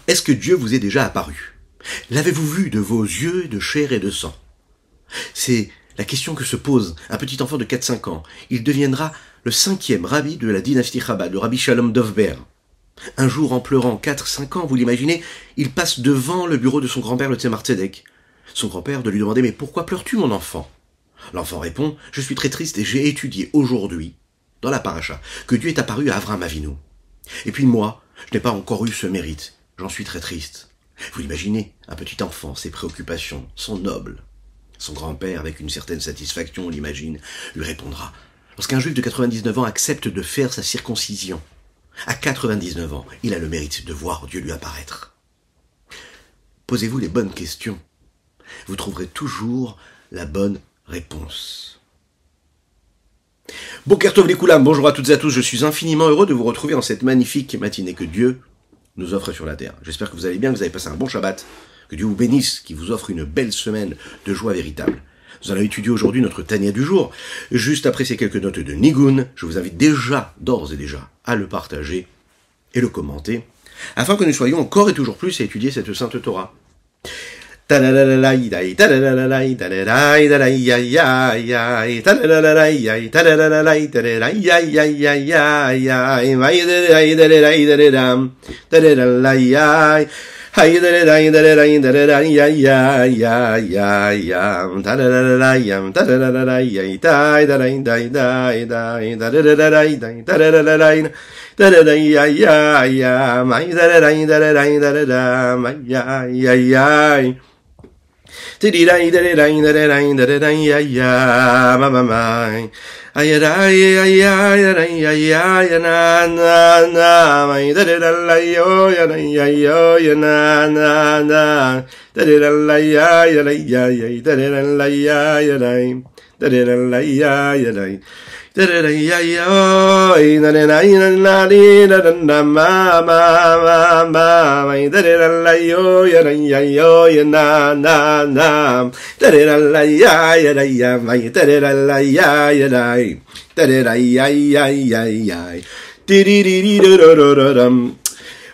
Est-ce que Dieu vous est déjà apparu? L'avez-vous vu de vos yeux de chair et de sang? C'est la question que se pose un petit enfant de 4-5 ans. Il deviendra le 5e rabbi de la dynastie Chabad, le rabbi Shalom Dovber. Un jour, en pleurant, 4-5 ans, vous l'imaginez, il passe devant le bureau de son grand-père, le Tzemar Tzedek. Son grand-père de lui demander « Mais pourquoi pleures-tu, mon enfant ?» L'enfant répond « Je suis très triste et j'ai étudié aujourd'hui, dans la paracha, que Dieu est apparu à Avraham Avinu. Et puis moi, je n'ai pas encore eu ce mérite. J'en suis très triste. » Vous l'imaginez, un petit enfant, ses préoccupations sont nobles. Son grand-père, avec une certaine satisfaction, on l'imagine, lui répondra « Lorsqu'un juif de 99 ans accepte de faire sa circoncision, à 99 ans, il a le mérite de voir Dieu lui apparaître. » Posez-vous les bonnes questions. Vous trouverez toujours la bonne réponse. Boker Tov les Koulam, bonjour à toutes et à tous, je suis infiniment heureux de vous retrouver dans cette magnifique matinée que Dieu nous offre sur la terre. J'espère que vous allez bien, que vous avez passé un bon Shabbat, que Dieu vous bénisse, qu'il vous offre une belle semaine de joie véritable. Nous allons étudier aujourd'hui notre Tania du jour. Juste après ces quelques notes de Nigun, je vous invite d'ores et déjà, à le partager et le commenter, afin que nous soyons encore et toujours plus à étudier cette sainte Torah.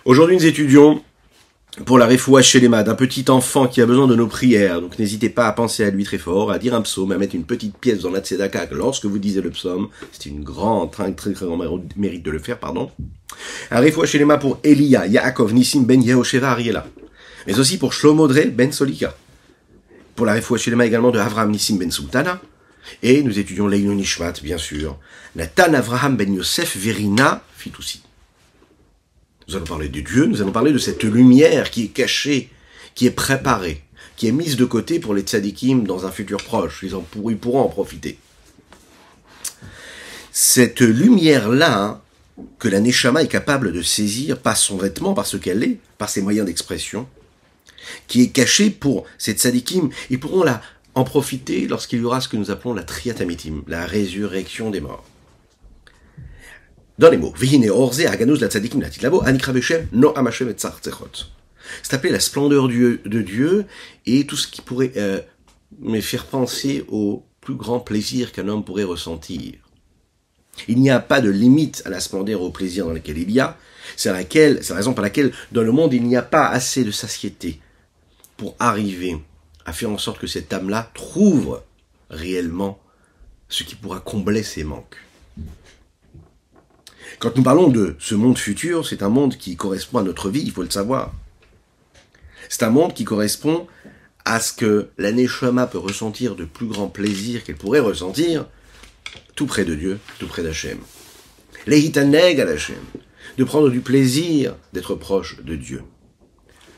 Aujourd'hui, nous étudions pour la Refoua Shelema d'un petit enfant qui a besoin de nos prières. Donc n'hésitez pas à penser à lui très fort, à dire un psaume, à mettre une petite pièce dans la tzedaka lorsque vous disiez le psaume. C'est une très grand mérite de le faire, pardon. Un Refoua Shelema pour Elia, Yaakov, Nissim ben Yehosheva Ariela. Mais aussi pour Shlomo Dre ben Solika. Pour la Refoua Shelema également de Avraham Nissim ben Sultana. Et nous étudions Leinu Nishmat, bien sûr. Nathan Avraham ben Yosef Verina Fitoussi. Nous allons parler de Dieu, nous allons parler de cette lumière qui est cachée, qui est préparée, qui est mise de côté pour les tzadikim dans un futur proche. Ils pourront en profiter. Cette lumière-là, que la Neshama est capable de saisir par son vêtement, par ce qu'elle est, par ses moyens d'expression, qui est cachée pour ces tzadikim, ils pourront en profiter lorsqu'il y aura ce que nous appelons la Triat Amitim, la résurrection des morts. Dans les mots, Vihine Orze Aganuz la Tzadikim la Titlabo, Anikra Beshem, No Amashem et Tzar Tzechot. C'est appelé la splendeur de Dieu et tout ce qui pourrait me faire penser au plus grand plaisir qu'un homme pourrait ressentir. Il n'y a pas de limite à la splendeur, au plaisir dans lequel il y a. C'est la raison par laquelle, dans le monde, il n'y a pas assez de satiété pour arriver à faire en sorte que cette âme-là trouve réellement ce qui pourra combler ses manques. Quand nous parlons de ce monde futur, c'est un monde qui correspond à notre vie, il faut le savoir. C'est un monde qui correspond à ce que la Neshama peut ressentir de plus grand plaisir qu'elle pourrait ressentir tout près de Dieu, tout près d'Hachem. Lehitaneg à l'Hachem, de prendre du plaisir d'être proche de Dieu.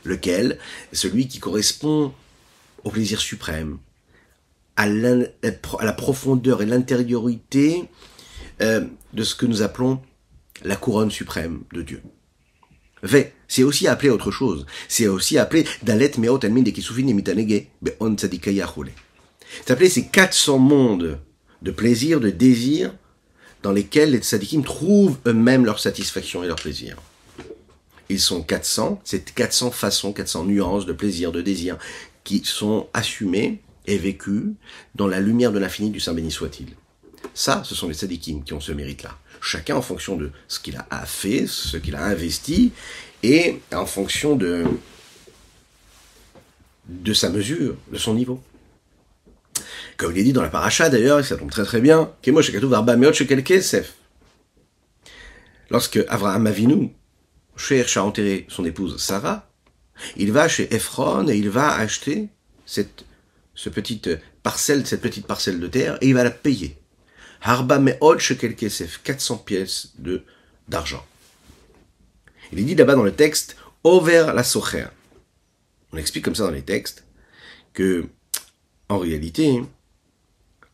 Lequel est celui qui correspond au plaisir suprême, à la profondeur et l'intériorité de ce que nous appelons la couronne suprême de Dieu. C'est aussi appelé autre chose. C'est aussi appelé Dalet Meot Almin de Kisufin et Mitanege Be'on Tzadikaya Chole. C'est appelé ces 400 mondes de plaisir, de désir, dans lesquels les tzadikim trouvent eux-mêmes leur satisfaction et leur plaisir. Ils sont 400, c'est 400 façons, 400 nuances de plaisir, de désir, qui sont assumées et vécues dans la lumière de l'infini du Saint béni soit-il. Ça, ce sont les tzadikim qui ont ce mérite-là. Chacun en fonction de ce qu'il a fait, ce qu'il a investi, et en fonction de sa mesure, de son niveau. Comme il est dit dans la paracha d'ailleurs, et ça tombe très très bien, lorsque Avraham Avinu cherche à enterrer son épouse Sarah, il va chez Ephron et il va acheter cette petite parcelle de terre et il va la payer. Harba me'od shekel kesef, 400 pièces d'argent. Il est dit là-bas dans le texte, over la socher. On explique comme ça dans les textes que, en réalité,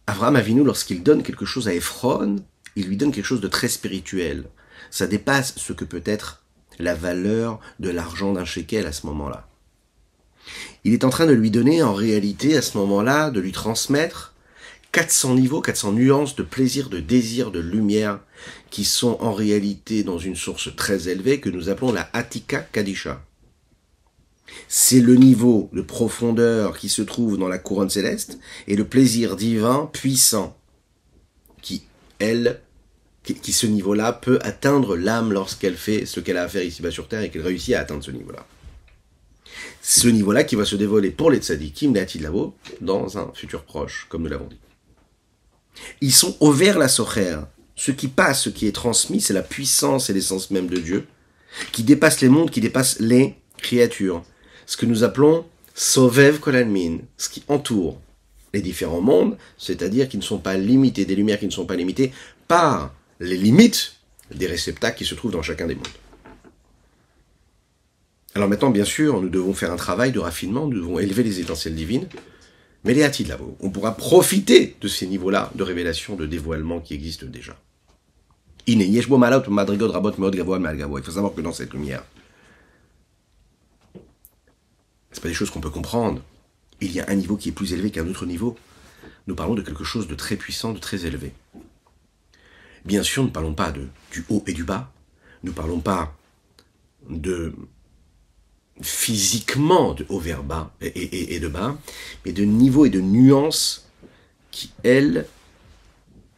Avraham Avinu, lorsqu'il donne quelque chose à Ephron, il lui donne quelque chose de très spirituel. Ça dépasse ce que peut être la valeur de l'argent d'un shekel à ce moment-là. Il est en train de lui donner, en réalité, à ce moment-là, de lui transmettre 400 niveaux, 400 nuances de plaisir, de désir, de lumière, qui sont en réalité dans une source très élevée que nous appelons la Atika Kadisha. C'est le niveau de profondeur qui se trouve dans la couronne céleste et le plaisir divin puissant qui ce niveau-là peut atteindre l'âme lorsqu'elle fait ce qu'elle a à faire ici-bas sur terre et qu'elle réussit à atteindre ce niveau-là. Ce niveau-là qui va se dévoiler pour les tzadikim, les Atidlavo, dans un futur proche, comme nous l'avons dit. Ils sont au vers la socher. Ce qui passe, ce qui est transmis, c'est la puissance et l'essence même de Dieu, qui dépasse les mondes, qui dépasse les créatures. Ce que nous appelons Sovev Kolalmin, ce qui entoure les différents mondes, c'est-à-dire qui ne sont pas limités, des lumières qui ne sont pas limitées par les limites des réceptacles qui se trouvent dans chacun des mondes. Alors maintenant, bien sûr, nous devons faire un travail de raffinement, nous devons élever les étincelles divines, mais les Atidlavo, on pourra profiter de ces niveaux-là de révélation, de dévoilement qui existent déjà. Il faut savoir que dans cette lumière, c'est pas des choses qu'on peut comprendre. Il y a un niveau qui est plus élevé qu'un autre niveau. Nous parlons de quelque chose de très puissant, de très élevé. Bien sûr, nous ne parlons pas du haut et du bas. Nous ne parlons pas de physiquement de haut vers bas et de bas, mais de niveaux et de nuances qui, elles,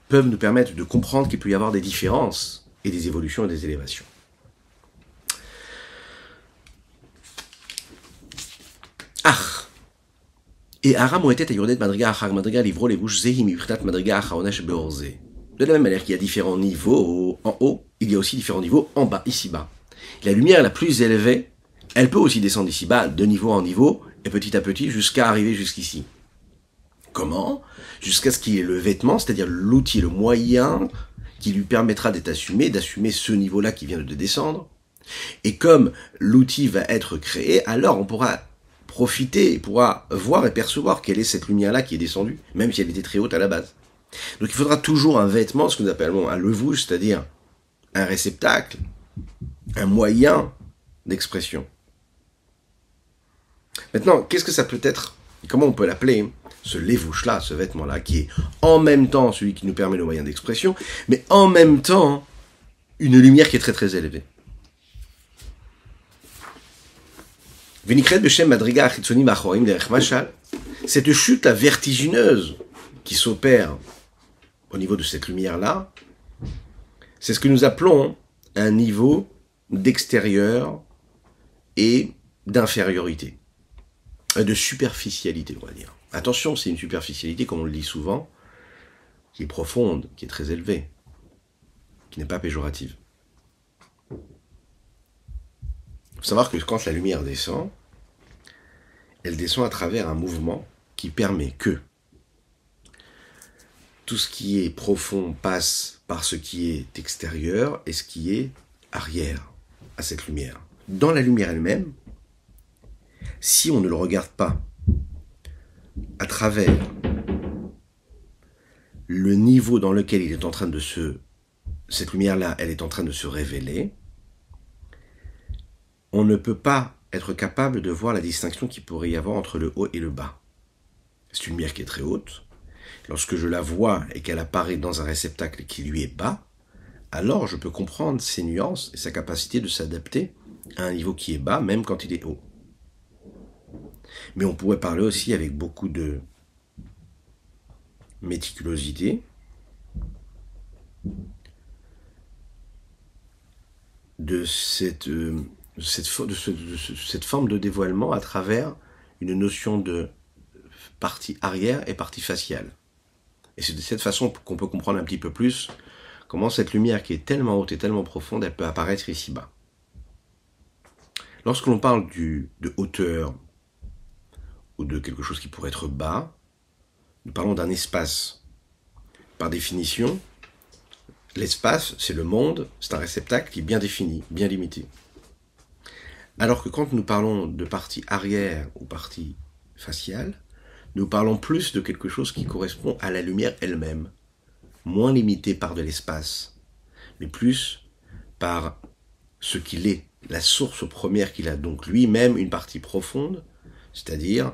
peuvent nous permettre de comprendre qu'il peut y avoir des différences et des évolutions et des élévations. Et Aram était à Yordet Madriga Achar Madriga Livro les bouches Zehim Yvritat Madriga Achaonesh Beorze. De la même manière qu'il y a différents niveaux en haut, il y a aussi différents niveaux en bas, ici-bas. La lumière la plus élevée, elle peut aussi descendre ici-bas, de niveau en niveau, et petit à petit, jusqu'à arriver jusqu'ici. Comment ? Jusqu'à ce qu'il ait le vêtement, c'est-à-dire l'outil, le moyen qui lui permettra d'assumer ce niveau-là qui vient de descendre. Et comme l'outil va être créé, alors on pourra profiter, pourra voir et percevoir quelle est cette lumière-là qui est descendue, même si elle était très haute à la base. Donc il faudra toujours un vêtement, ce que nous appelons un levouche, c'est-à-dire un réceptacle, un moyen d'expression. Maintenant, qu'est-ce que ça peut être ? Comment on peut l'appeler ? Ce levouche-là, ce vêtement-là, qui est en même temps celui qui nous permet le moyen d'expression, mais en même temps une lumière qui est très très élevée. Cette chute vertigineuse qui s'opère au niveau de cette lumière-là, c'est ce que nous appelons un niveau d'extérieur et d'infériorité, de superficialité, on va dire. Attention, c'est une superficialité, comme on le dit souvent, qui est profonde, qui est très élevée, qui n'est pas péjorative. Il faut savoir que quand la lumière descend, elle descend à travers un mouvement qui permet que tout ce qui est profond passe par ce qui est extérieur et ce qui est arrière à cette lumière. Dans la lumière elle-même, si on ne le regarde pas à travers le niveau dans lequel il est en train de cette lumière-là, elle est en train de se révéler, on ne peut pas être capable de voir la distinction qu'il pourrait y avoir entre le haut et le bas. C'est une lumière qui est très haute. Lorsque je la vois et qu'elle apparaît dans un réceptacle qui lui est bas, alors je peux comprendre ses nuances et sa capacité de s'adapter à un niveau qui est bas, même quand il est haut. Mais on pourrait parler aussi avec beaucoup de méticulosité de cette cette forme de dévoilement à travers une notion de partie arrière et partie faciale. Et c'est de cette façon qu'on peut comprendre un petit peu plus comment cette lumière qui est tellement haute et tellement profonde, elle peut apparaître ici-bas. Lorsque l'on parle de hauteur ou de quelque chose qui pourrait être bas, nous parlons d'un espace. Par définition, l'espace, c'est le monde, c'est un réceptacle qui est bien défini, bien limité. Alors que quand nous parlons de partie arrière ou partie faciale, nous parlons plus de quelque chose qui correspond à la lumière elle-même, moins limité par de l'espace, mais plus par ce qu'il est, la source première qu'il a, donc lui-même une partie profonde, c'est-à-dire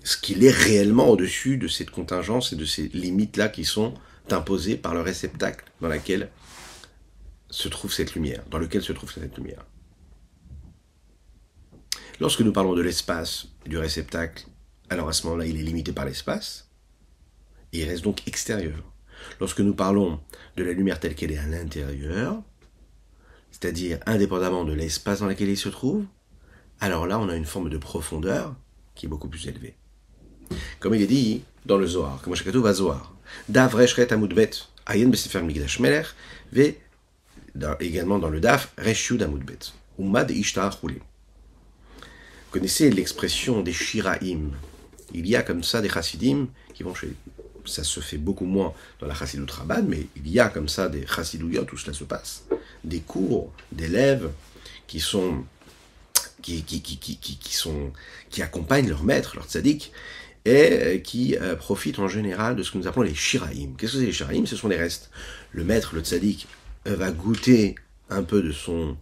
ce qu'il est réellement au-dessus de cette contingence et de ces limites-là qui sont imposées par le réceptacle dans lequel se trouve cette lumière, Lorsque nous parlons de l'espace, du réceptacle, alors à ce moment-là, il est limité par l'espace, et il reste donc extérieur. Lorsque nous parlons de la lumière telle qu'elle est à l'intérieur, c'est-à-dire indépendamment de l'espace dans lequel il se trouve, alors là, on a une forme de profondeur qui est beaucoup plus élevée. Comme il est dit dans le Zohar, comme Shakatou va Zohar, Daf Reshret Amoudbet, Ayen Besefer Migdash Melech, ve également dans le Daf Reshiud Amoudbet, Umad Ishtar Roulé. Vous connaissez l'expression des Shiraim. Il y a comme ça des chassidim qui vont chez... Ça se fait beaucoup moins dans la chassidout Rabbah, mais il y a comme ça des chassidouyot où cela se passe. Des cours d'élèves qui accompagnent leur maître, leur tzaddik, et qui profitent en général de ce que nous appelons les Shiraim. Qu'est-ce que c'est les Shiraim? Ce sont les restes. Le maître, le tzaddik, va goûter un peu de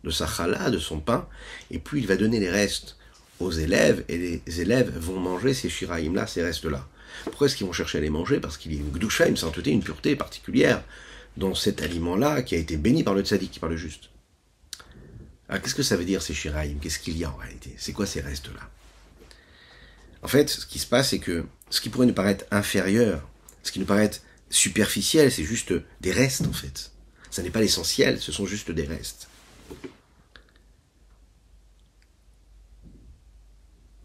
sa challah, de son pain, et puis il va donner les restes aux élèves, et les élèves vont manger ces shiraïm-là, ces restes-là. Pourquoi est-ce qu'ils vont chercher à les manger? Parce qu'il y a une gdusha, une sainteté, une pureté particulière dans cet aliment-là qui a été béni par le tzaddik, par le juste. Alors qu'est-ce que ça veut dire ces shiraïm? Qu'est-ce qu'il y a en réalité? C'est quoi ces restes-là? En fait, ce qui se passe, c'est que ce qui pourrait nous paraître inférieur, ce qui nous paraît superficiel, c'est juste des restes en fait. Ça n'est pas l'essentiel, ce sont juste des restes.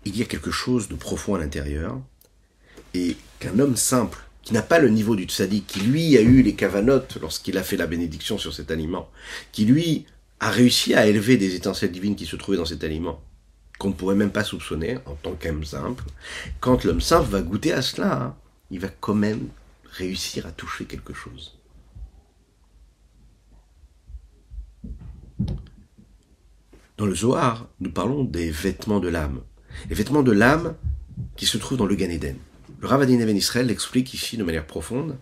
Il y a quelque chose de profond à l'intérieur, et qu'un homme simple, qui n'a pas le niveau du tzaddik, qui lui a eu les kavanotes lorsqu'il a fait la bénédiction sur cet aliment, qui lui a réussi à élever des étincelles divines qui se trouvaient dans cet aliment, qu'on ne pourrait même pas soupçonner en tant qu'homme simple, quand l'homme simple va goûter à cela, il va quand même réussir à toucher quelque chose. Dans le Zohar, nous parlons des vêtements de l'âme. Les vêtements de l'âme qui se trouvent dans le Gan Eden. Le Rav Adin Even Israël l'explique ici de manière profonde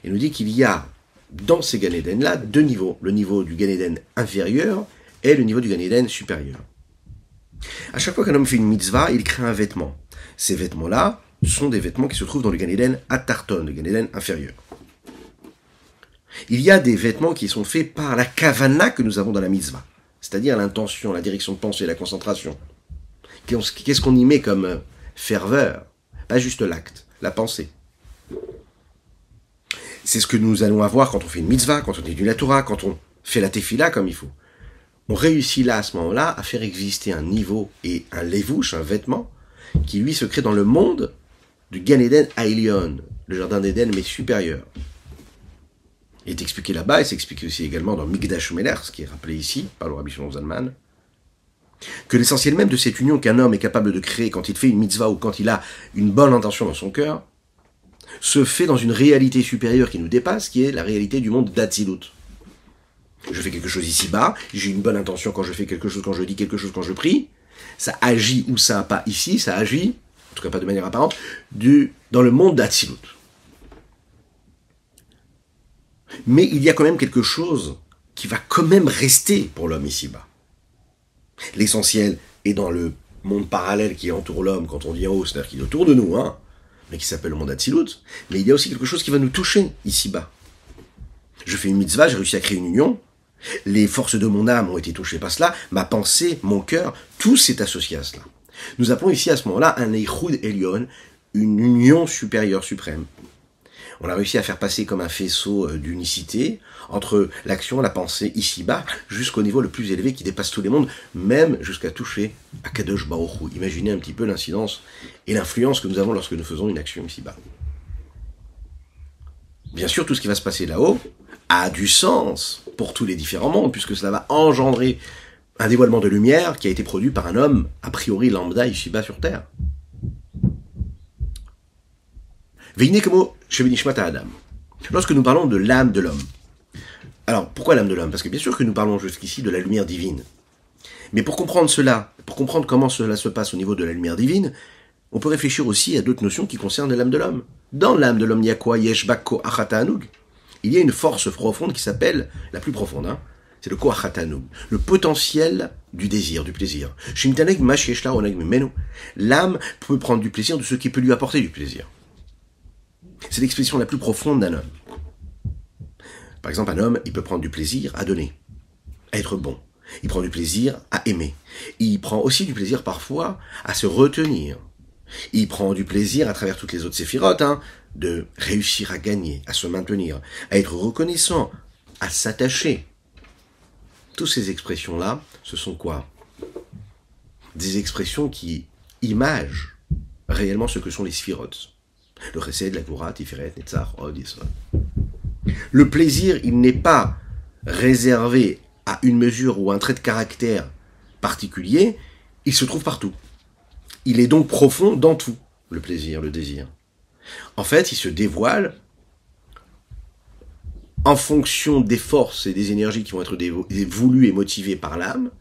et nous dit qu'il y a dans ces Gan Eden-là deux niveaux. Le niveau du Gan Eden inférieur et le niveau du Gan Eden supérieur. À chaque fois qu'un homme fait une mitzvah, il crée un vêtement. Ces vêtements-là sont des vêtements qui se trouvent dans le Gan Eden Atarton, le Gan Eden inférieur. Il y a des vêtements qui sont faits par la kavana que nous avons dans la mitzvah, c'est-à-dire l'intention, la direction de pensée, la concentration. Qu'est-ce qu'on y met comme ferveur? Pas juste l'acte, la pensée. C'est ce que nous allons avoir quand on fait une mitzvah, quand on étudie la Torah, quand on fait la tefila comme il faut. On réussit là, à ce moment-là, à faire exister un niveau et un levouche, un vêtement, qui lui se crée dans le monde du Gan Eden Ailion, le jardin d'Éden mais supérieur. Il est expliqué là-bas, et c'est expliqué aussi également dans Migdash Melech, ce qui est rappelé ici par le Rabbi Shimon Zalman, que l'essentiel même de cette union qu'un homme est capable de créer quand il fait une mitzvah ou quand il a une bonne intention dans son cœur, se fait dans une réalité supérieure qui nous dépasse, qui est la réalité du monde d'Atsilut. Je fais quelque chose ici-bas, j'ai une bonne intention quand je fais quelque chose, quand je dis quelque chose, quand je prie, ça agit ou ça pas ici, ça agit, en tout cas pas de manière apparente, dans le monde d'Atsilut. Mais il y a quand même quelque chose qui va quand même rester pour l'homme ici-bas. L'essentiel est dans le monde parallèle qui entoure l'homme quand on dit en haut, c'est-à-dire qu'il est autour de nous, mais qui s'appelle le monde Atsilut. Mais il y a aussi quelque chose qui va nous toucher ici-bas. Je fais une mitzvah, j'ai réussi à créer une union, les forces de mon âme ont été touchées par cela, ma pensée, mon cœur, tout s'est associé à cela. Nous appelons ici à ce moment-là un Eichud Elyon, une union supérieure, suprême. On a réussi à faire passer comme un faisceau d'unicité entre l'action, la pensée ici-bas, jusqu'au niveau le plus élevé qui dépasse tous les mondes, même jusqu'à toucher à Kadosh Baruch Hu. Imaginez un petit peu l'incidence et l'influence que nous avons lorsque nous faisons une action ici-bas. Bien sûr, tout ce qui va se passer là-haut a du sens pour tous les différents mondes, puisque cela va engendrer un dévoilement de lumière qui a été produit par un homme, a priori lambda, ici-bas sur Terre. Adam. Lorsque nous parlons de l'âme de l'homme. Alors, pourquoi l'âme de l'homme? Parce que bien sûr que nous parlons jusqu'ici de la lumière divine. Mais pour comprendre cela, pour comprendre comment cela se passe au niveau de la lumière divine, on peut réfléchir aussi à d'autres notions qui concernent l'âme de l'homme. Dans l'âme de l'homme, il y a quoi? Yesh Bakko Achata Anug. Il y a une force profonde qui s'appelle, la plus profonde, c'est le Koachata Anug, le potentiel du désir, du plaisir. L'âme peut prendre du plaisir de ce qui peut lui apporter du plaisir. C'est l'expression la plus profonde d'un homme. Par exemple, un homme, il peut prendre du plaisir à donner, à être bon. Il prend du plaisir à aimer. Il prend aussi du plaisir parfois à se retenir. Il prend du plaisir à travers toutes les autres séphirotes, de réussir à gagner, à se maintenir, à être reconnaissant, à s'attacher. Toutes ces expressions-là, ce sont quoi? Des expressions qui imagent réellement ce que sont les séphirotes. Le chesed, la goura, tiferet, netzach, od, yesod. Le plaisir, il n'est pas réservé à une mesure ou un trait de caractère particulier, il se trouve partout. Il est donc profond dans tout, le plaisir, le désir. En fait, il se dévoile en fonction des forces et des énergies qui vont être voulues et motivées par l'âme,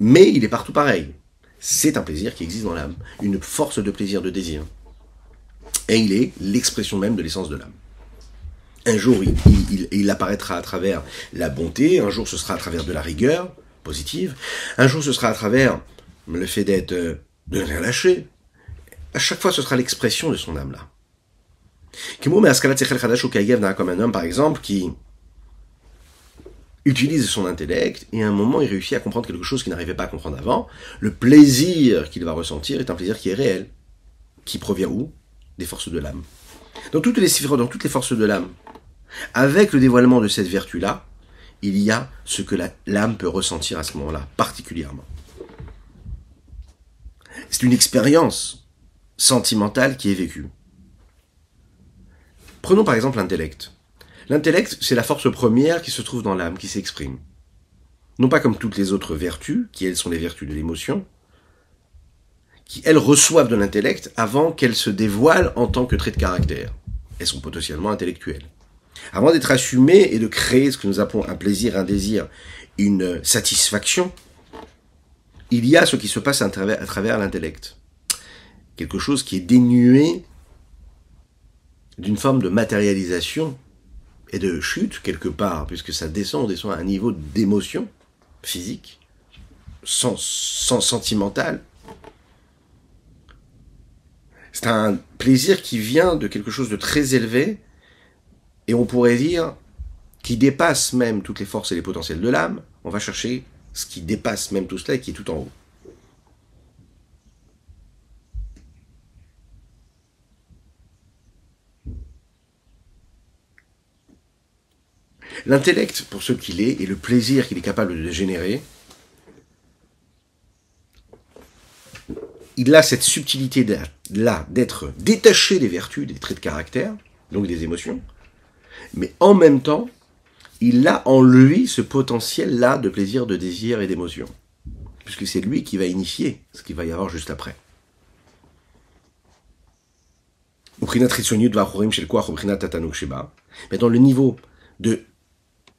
mais il est partout pareil. C'est un plaisir qui existe dans l'âme, une force de plaisir, de désir. Et il est l'expression même de l'essence de l'âme. Un jour, il apparaîtra à travers la bonté, un jour ce sera à travers de la rigueur positive, un jour ce sera à travers le fait de ne rien lâcher. À chaque fois, ce sera l'expression de son âme-là. Comme un homme, par exemple, qui utilise son intellect, et à un moment, il réussit à comprendre quelque chose qu'il n'arrivait pas à comprendre avant. Le plaisir qu'il va ressentir est un plaisir qui est réel, qui provient où? Des forces de l'âme. Dans toutes les forces de l'âme, avec le dévoilement de cette vertu-là, il y a ce que l'âme peut ressentir à ce moment-là, particulièrement. C'est une expérience sentimentale qui est vécue. Prenons par exemple l'intellect. L'intellect, c'est la force première qui se trouve dans l'âme, qui s'exprime. Non pas comme toutes les autres vertus, qui elles sont les vertus de l'émotion, qui elles reçoivent de l'intellect avant qu'elles se dévoilent en tant que trait de caractère. Elles sont potentiellement intellectuelles. Avant d'être assumées et de créer ce que nous appelons un plaisir, un désir, une satisfaction, il y a ce qui se passe à travers l'intellect. Quelque chose qui est dénué d'une forme de matérialisation et de chute quelque part, puisque ça on descend à un niveau d'émotion physique, sentimentale. C'est un plaisir qui vient de quelque chose de très élevé, et on pourrait dire qui dépasse même toutes les forces et les potentiels de l'âme. On va chercher ce qui dépasse même tout cela et qui est tout en haut. L'intellect, pour ce qu'il est, et le plaisir qu'il est capable de générer, il a cette subtilité-là d'être détaché des vertus, des traits de caractère, donc des émotions, mais en même temps, il a en lui ce potentiel-là de plaisir, de désir et d'émotion, puisque c'est lui qui va initier ce qu'il va y avoir juste après. Mais dans le niveau de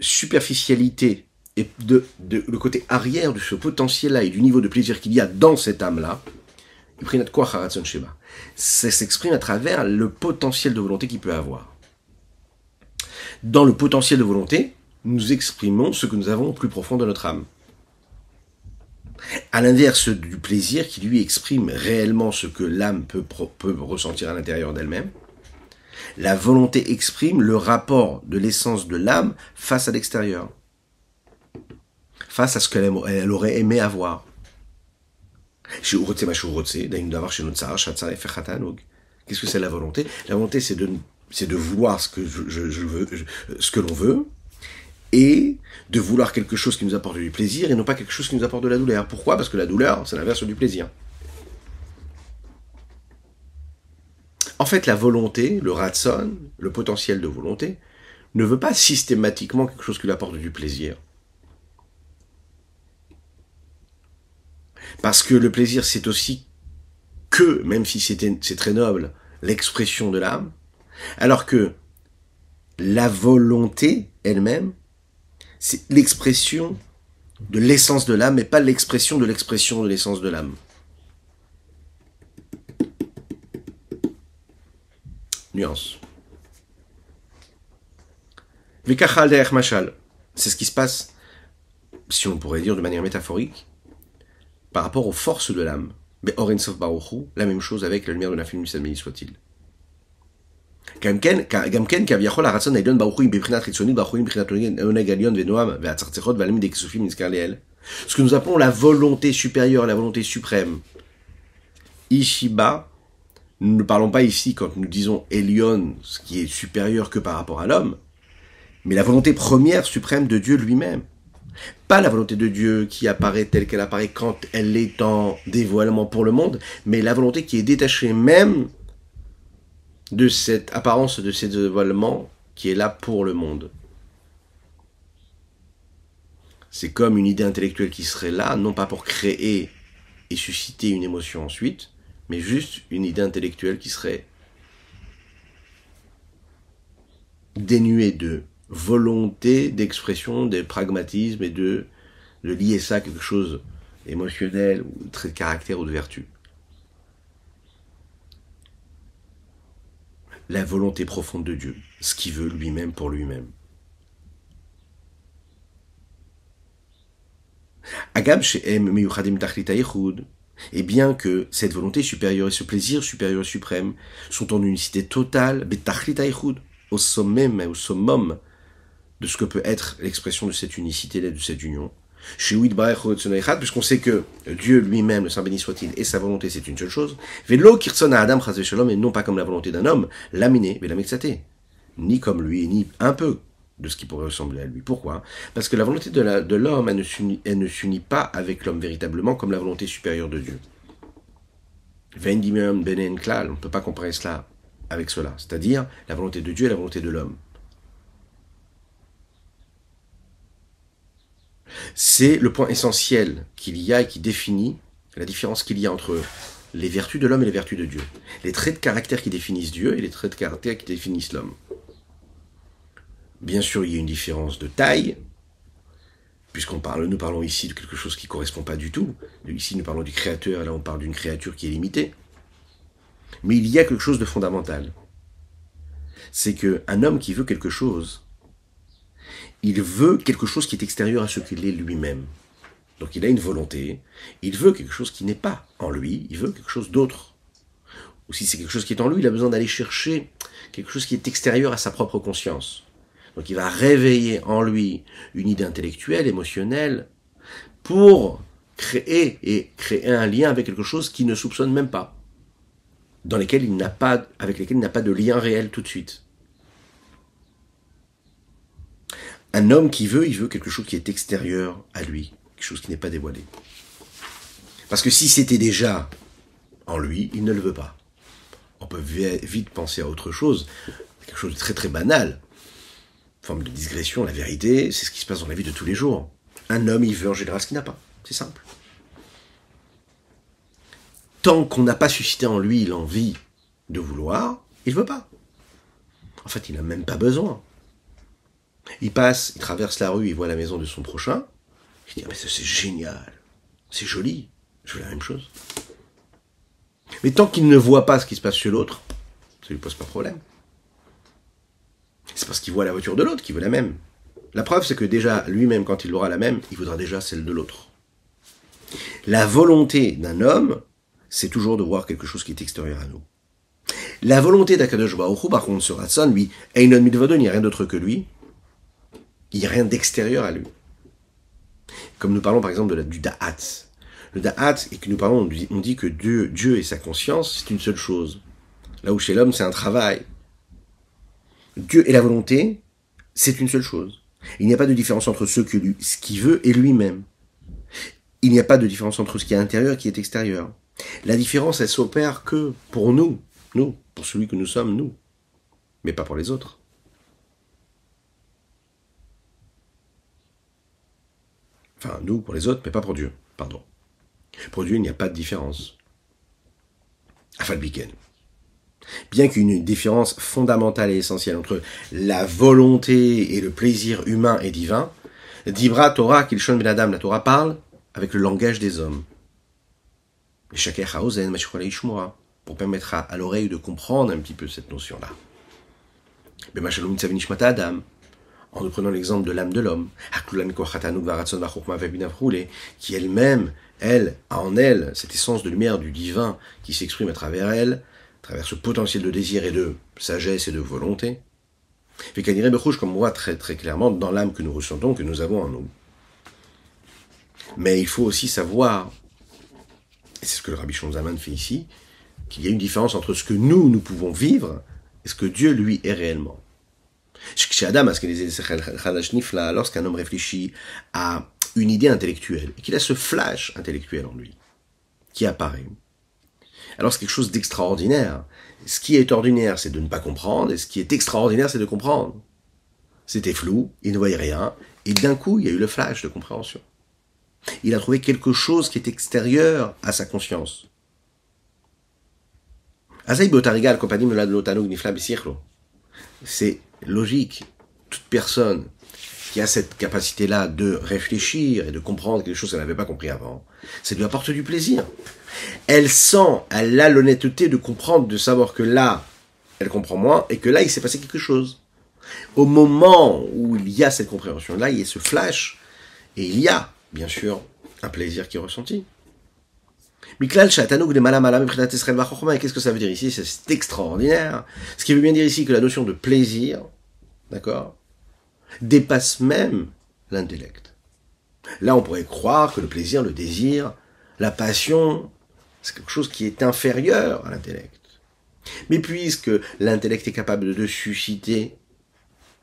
superficialité et de le côté arrière de ce potentiel-là et du niveau de plaisir qu'il y a dans cette âme-là, ça s'exprime à travers le potentiel de volonté qu'il peut avoir. Dans le potentiel de volonté, nous exprimons ce que nous avons au plus profond de notre âme. À l'inverse du plaisir qui lui exprime réellement ce que l'âme peut ressentir à l'intérieur d'elle-même, la volonté exprime le rapport de l'essence de l'âme face à l'extérieur, face à ce qu'elle aurait aimé avoir. Qu'est-ce que c'est la volonté? La volonté, c'est de c'est de vouloir ce que ce que l'on veut, et de vouloir quelque chose qui nous apporte du plaisir, et non pas quelque chose qui nous apporte de la douleur. Pourquoi? Parce que la douleur, c'est l'inverse du plaisir. En fait, la volonté, le ratson, le potentiel de volonté, ne veut pas systématiquement quelque chose qui lui apporte du plaisir. Parce que le plaisir, c'est aussi que, même si c'est très noble, l'expression de l'âme, alors que la volonté elle-même, c'est l'expression de l'essence de l'âme, mais pas l'expression de l'essence de l'âme. Nuance. Vikachal derech mashal, c'est ce qui se passe, si on pourrait dire de manière métaphorique, par rapport aux forces de l'âme. Mais Oren Sof Baruchu, la même chose avec la lumière de l'infini béni soit-il. Gamken kaviachol haratzon העליון ברוך הוא בבחינת חיצונית ברוך הוא בבחינת עונג עליון ונועם והצרצרות והעלמין des כסופים נזכר לאל. Ce que nous appelons la volonté supérieure, la volonté suprême. Ici-bas, nous ne parlons pas ici, quand nous disons Elion, ce qui est supérieur que par rapport à l'homme, mais la volonté première, suprême de Dieu lui-même. Pas la volonté de Dieu qui apparaît telle qu'elle apparaît quand elle est en dévoilement pour le monde, mais la volonté qui est détachée même de cette apparence, de ce dévoilement qui est là pour le monde. C'est comme une idée intellectuelle qui serait là, non pas pour créer et susciter une émotion ensuite, mais juste une idée intellectuelle qui serait dénuée de volonté, d'expression, de pragmatisme et de lier ça à quelque chose émotionnel ou de trait de caractère ou de vertu. La volonté profonde de Dieu, ce qu'il veut lui-même pour lui-même. Agam she'em miyuchadim tachlit hayichud, et bien que cette volonté supérieure et ce plaisir supérieur et suprême sont en unicité totale, betachlit hayichud, au sommet, au summum de ce que peut être l'expression de cette unicité, de cette union. Puisqu'on sait que Dieu lui-même, le Saint béni soit-il, et sa volonté, c'est une seule chose. Velo kirtzona adam chas v'shalom, et non pas comme la volonté d'un homme, laminé, velamexaté, ni comme lui, ni un peu de ce qui pourrait ressembler à lui. Pourquoi? Parce que la volonté de l'homme, elle ne s'unit pas avec l'homme véritablement comme la volonté supérieure de Dieu. Vendimium benen klal, on ne peut pas comparer cela avec cela, c'est-à-dire la volonté de Dieu et la volonté de l'homme. C'est le point essentiel qu'il y a et qui définit la différence qu'il y a entre les vertus de l'homme et les vertus de Dieu. Les traits de caractère qui définissent Dieu et les traits de caractère qui définissent l'homme. Bien sûr, il y a une différence de taille, puisqu'on nous parlons ici de quelque chose qui ne correspond pas du tout. Ici, nous parlons du Créateur, et là, on parle d'une créature qui est limitée. Mais il y a quelque chose de fondamental. C'est qu'un homme qui veut quelque chose, il veut quelque chose qui est extérieur à ce qu'il est lui-même. Donc il a une volonté, il veut quelque chose qui n'est pas en lui, il veut quelque chose d'autre. Ou si c'est quelque chose qui est en lui, il a besoin d'aller chercher quelque chose qui est extérieur à sa propre conscience. Donc il va réveiller en lui une idée intellectuelle, émotionnelle, pour créer un lien avec quelque chose qu'il ne soupçonne même pas, avec lesquels il n'a pas de lien réel tout de suite. Un homme qui veut, il veut quelque chose qui est extérieur à lui, quelque chose qui n'est pas dévoilé. Parce que si c'était déjà en lui, il ne le veut pas. On peut vite penser à autre chose, quelque chose de très très banal, forme de digression, la vérité, c'est ce qui se passe dans la vie de tous les jours. Un homme, il veut en général ce qu'il n'a pas, c'est simple. Tant qu'on n'a pas suscité en lui l'envie de vouloir, il ne veut pas. En fait, il n'a même pas besoin. Il passe, il traverse la rue, il voit la maison de son prochain. Il dit, mais ça c'est génial, c'est joli, je veux la même chose. Mais tant qu'il ne voit pas ce qui se passe chez l'autre, ça lui pose pas de problème. C'est parce qu'il voit la voiture de l'autre qu'il veut la même. La preuve, c'est que déjà, lui-même, quand il aura la même, il voudra déjà celle de l'autre. La volonté d'un homme, c'est toujours de voir quelque chose qui est extérieur à nous. La volonté d'Akadosh Baruch Hu, par contre, ce Ratson, lui, Einon Midvodon, il n'y a rien d'autre que lui. Il n'y a rien d'extérieur à lui. Comme nous parlons par exemple du Da'at. Le Da'at, et que nous parlons, on dit que Dieu et sa conscience, c'est une seule chose. Là où chez l'homme, c'est un travail. Dieu et la volonté, c'est une seule chose. Il n'y a pas de différence entre ce qu'il veut et lui-même. Il n'y a pas de différence entre ce qui est intérieur et ce qui est extérieur. La différence, elle s'opère que pour nous, pour celui que nous sommes, nous, mais pas pour les autres. Enfin, nous, pour les autres, mais pas pour Dieu, pardon. Pour Dieu, il n'y a pas de différence. Afalbiken. Bien qu'une différence fondamentale et essentielle entre la volonté et le plaisir humain et divin, Dibra Torah Kilshon Ben Adam, la Torah parle avec le langage des hommes. Pour permettre à l'oreille de comprendre un petit peu cette notion-là. En nous prenant l'exemple de l'âme de l'homme, qui elle-même, elle, a en elle cette essence de lumière du divin qui s'exprime à travers elle, à travers ce potentiel de désir et de sagesse et de volonté. Comme on voit très très clairement dans l'âme que nous ressentons, que nous avons en nous. Mais il faut aussi savoir, et c'est ce que le Rabbi Shimon Zaman fait ici, qu'il y a une différence entre ce que nous pouvons vivre et ce que Dieu, lui, est réellement. Lorsqu'un homme réfléchit à une idée intellectuelle, et qu'il a ce flash intellectuel en lui, qui apparaît, alors c'est quelque chose d'extraordinaire. Ce qui est ordinaire, c'est de ne pas comprendre, et ce qui est extraordinaire, c'est de comprendre. C'était flou, il ne voyait rien, et d'un coup, il y a eu le flash de compréhension. Il a trouvé quelque chose qui est extérieur à sa conscience. C'est logique. Toute personne qui a cette capacité-là de réfléchir et de comprendre quelque chose qu'elle n'avait pas compris avant, ça lui apporte du plaisir. Elle a l'honnêteté de comprendre, de savoir que là, elle comprend moins, et que là, il s'est passé quelque chose. Au moment où il y a cette compréhension-là, il y a ce flash, et il y a, bien sûr, un plaisir qui est ressenti. Qu'est-ce que ça veut dire ici? C'est extraordinaire. Ce qui veut bien dire ici que la notion de plaisir, d'accord, dépasse même l'intellect. Là, on pourrait croire que le plaisir, le désir, la passion, c'est quelque chose qui est inférieur à l'intellect. Mais puisque l'intellect est capable de susciter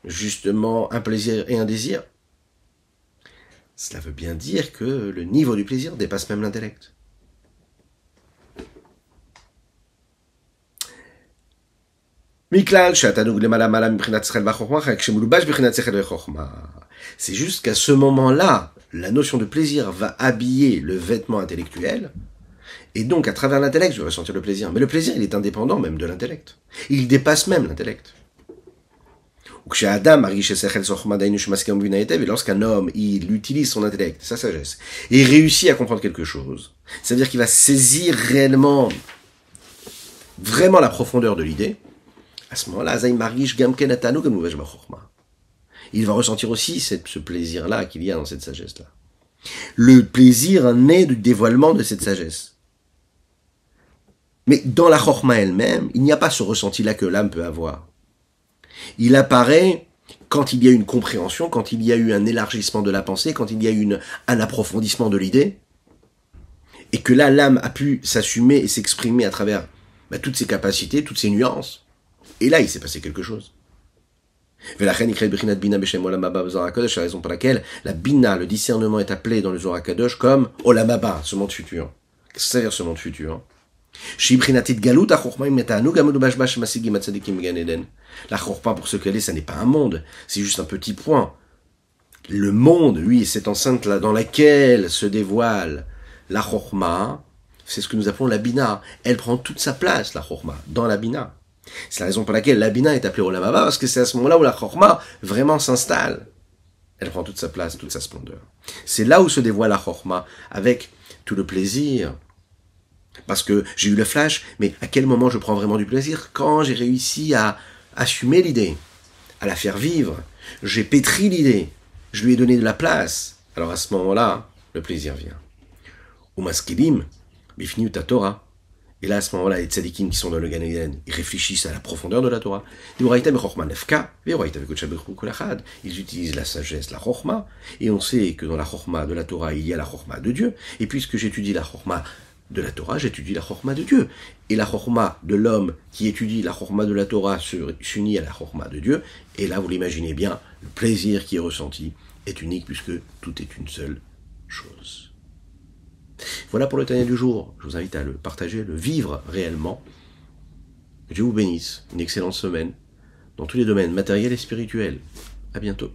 justement un plaisir et un désir, cela veut bien dire que le niveau du plaisir dépasse même l'intellect. C'est juste qu'à ce moment-là, la notion de plaisir va habiller le vêtement intellectuel, et donc à travers l'intellect, je vais ressentir le plaisir. Mais le plaisir, il est indépendant même de l'intellect. Il dépasse même l'intellect. Et lorsqu'un homme, il utilise son intellect, sa sagesse, et réussit à comprendre quelque chose, ça veut dire qu'il va saisir réellement, vraiment la profondeur de l'idée. À ce moment-là, il va ressentir aussi ce plaisir-là qu'il y a dans cette sagesse-là. Le plaisir naît du dévoilement de cette sagesse. Mais dans la chorma elle-même, il n'y a pas ce ressenti-là que l'âme peut avoir. Il apparaît quand il y a une compréhension, quand il y a eu un élargissement de la pensée, quand il y a eu un approfondissement de l'idée, et que là, l'âme a pu s'assumer et s'exprimer à travers toutes ses capacités, toutes ses nuances. Et là, il s'est passé quelque chose. C'est la raison pour laquelle la bina, le discernement, est appelé dans le Zohar HaKadosh comme Olam Haba, ce monde futur. Qu'est-ce que ça veut dire ce monde futur? La chorma, pour ce qu'elle est, ça n'est pas un monde, c'est juste un petit point. Le monde, oui, cette enceinte-là dans laquelle se dévoile la chorma, c'est ce que nous appelons la bina. Elle prend toute sa place, la chorma, dans la bina. C'est la raison pour laquelle la bina est appelée Olam Haba, parce que c'est à ce moment-là où la chorma vraiment s'installe. Elle prend toute sa place, toute sa splendeur. C'est là où se dévoile la chorma, avec tout le plaisir. Parce que j'ai eu le flash, mais à quel moment je prends vraiment du plaisir? Quand j'ai réussi à assumer l'idée, à la faire vivre, j'ai pétri l'idée, je lui ai donné de la place. Alors à ce moment-là, le plaisir vient. Ou maskilim, bifniut ta Torah. Et là, à ce moment-là, les tzadikim qui sont dans le Gan Eden, ils réfléchissent à la profondeur de la Torah. Ils utilisent la sagesse, la chorma, et on sait que dans la chorma de la Torah, il y a la chorma de Dieu. Et puisque j'étudie la chorma de la Torah, j'étudie la chorma de Dieu. Et la chorma de l'homme qui étudie la chorma de la Torah s'unit à la chorma de Dieu. Et là, vous l'imaginez bien, le plaisir qui est ressenti est unique puisque tout est une seule chose. Voilà pour le Tanya du jour. Je vous invite à le partager, le vivre réellement. Que Dieu vous bénisse. Une excellente semaine dans tous les domaines matériels et spirituels. À bientôt.